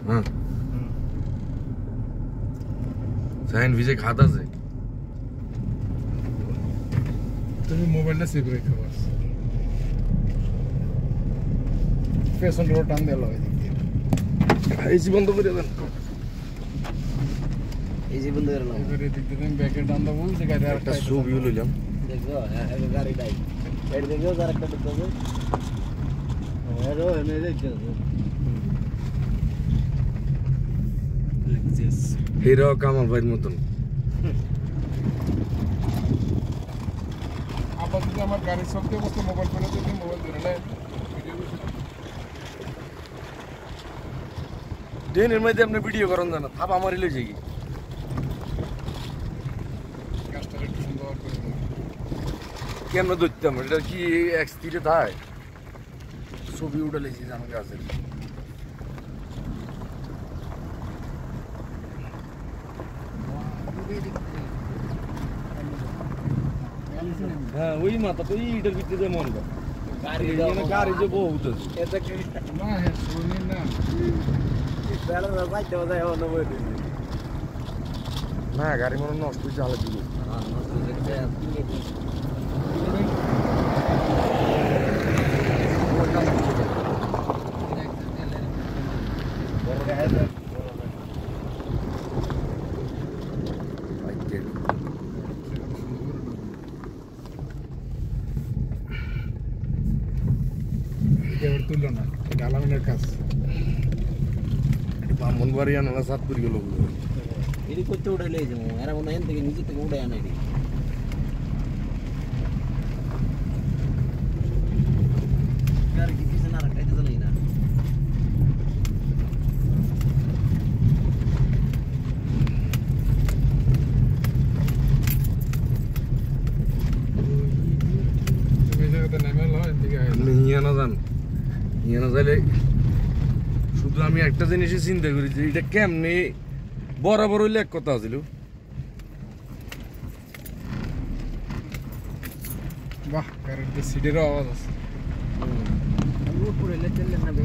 हाँ सैंडविच खाता से तुम्हें मोबाइल ना सेव रखो बस फैशन रोड टान दे लो एसी बंद कर देन एसी बंद कर लो इधर दिखते हैं बैक टान दो वो से गाड़ी একটা সু ভিউ লইলাম देखो है गाड़ी डाई बैठ देखो जरा कट दो हेलो मेरे देखो হিরো কামাল ভাইয়ের মতন আবার যদি আমার গাড়ি চলতে অবস্থা মোবাইল ফোনে যদি মোবাইল ধরে নেয় দিনের মধ্যে আপনি ভিডিও করেন জানা থাপ আমারই লই যাই কাজটা একটু সুন্দর করে কেমন ধরতাম এটা কি এক্সপিরিয়ে থাকে ছবি উঠে লেছি আমার কাছে হ্যাঁ ওই মাথা তো এইটার ভিতরে মন কর গাড়ি যে বহুত আছে এটা কি না হ্যাঁ শুনি না বেলা রাত দেওয়া যায় না বই না গাড়ি মনে নষ্ট হয়ে চালা দিল তুললো না এটা আলামিনের কাজ ব্রাহ্মণবাড়ি আনা সাতপুর গেল ఇది కొత్త ఉడలేదు ఎరా ఉన్న ఎంతకి నిజ కూడా అనేది గారికి తీసినారా కైతదనైనా তুমি জায়গাতে নেমে লো এদিকে নিয়ে না জান নিয়ে না যাইলে শুধু আমি একটা জিনিসই চিন্তা করি যে এটা কেমনি বরাবর হইলে এক কথা আছিল বাহ গাড়ির যে সিটেরও আওয়াজ আছে রোড পড়ে চললে না বে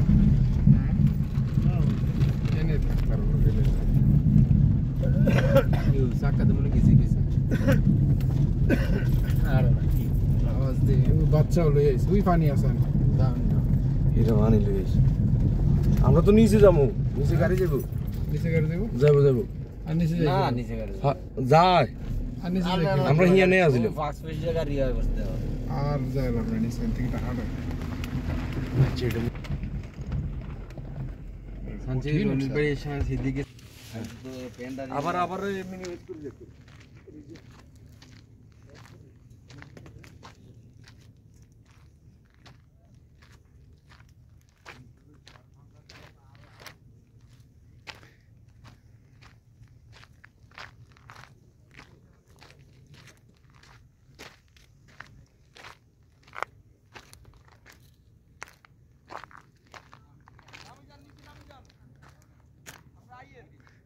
এনে থাক পারবো গেলে ইউ সাকাতে মনে গেছে আর কি আওয়াজ দে ও বাচ্চা লই আইছে ওই পানি আছেন দাম এটা মানি লইস আমরা তো নিচে যাবো নিচে গাড়ি যাবো নিচে গাড়ি দেবো যাবো যাবো আর নিচে না যাই নিচে গাড়ি যায় আর নিচে যাই আমরা হিয়া নেই আসিলাম ফাক্স পেজ গাড়ি হয় বসতে আর যাই আমরা নিচে থেকে হাঁটো সঞ্জয় রনিল ভাই এর সিদ্দিকে আবার আবার মিনি ওয়েট করে দেখো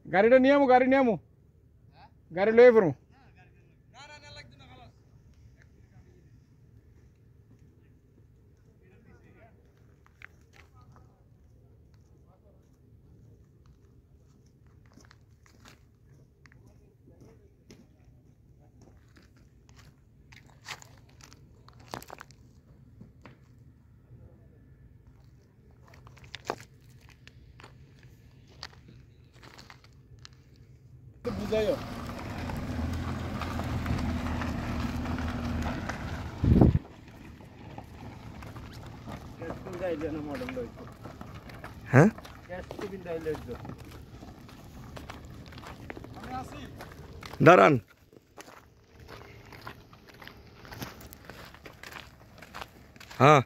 গাড়িটা নিয়ে আমো গাড়ি লয়ে পড়ো বুঝাইও হ্যাঁ দাঁড়ান হ্যাঁ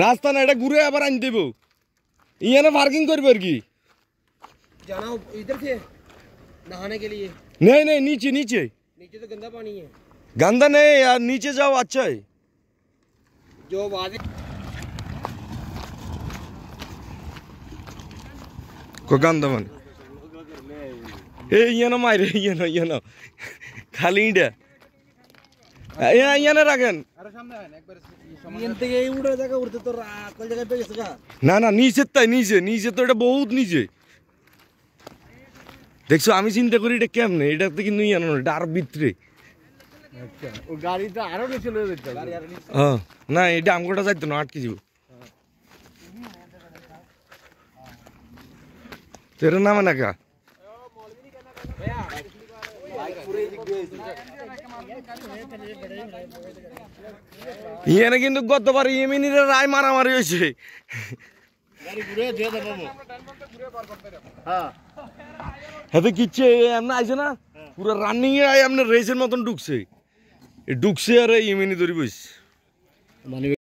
রাস্তা না এটা ঘুরে আবার আন দেব ইয়ানে পার্কিং করবে আর কি जाना इधर से नहाने के लिए नहीं नहीं नीचे नीचे नीचे तो गंदा पानी है गंदा नहीं यार नीचे जाओ अच्छा है जो वादे को गंदा मन এই ইয়ানো মাইরে ইয়ানো খালি ইটা ইয়ানে রাখেন না না নিচের তাই নিচে তো এটা বহুত নিচে দেখছো আমি চিন্তা করি এটা কেমনে এটা তো কিন্তু ইয়ানো এটা আর ভিতরে ও গাড়িটা আরো নিচে লয়ে যেতে হ্যাঁ না এটা আমগোটা যাইতো না আটকে যাব তেরে নামে না কা ইয়ানে কিন্তু গতবার ইয়েমেনির রায় মারামারি হয়েছে হ্যাঁ কিচ্ছে এমন আইছে না পুরো রানিং এ আপনার রেসের মতন ঢুকছে আর ইয়েমেনি ধরি বইছে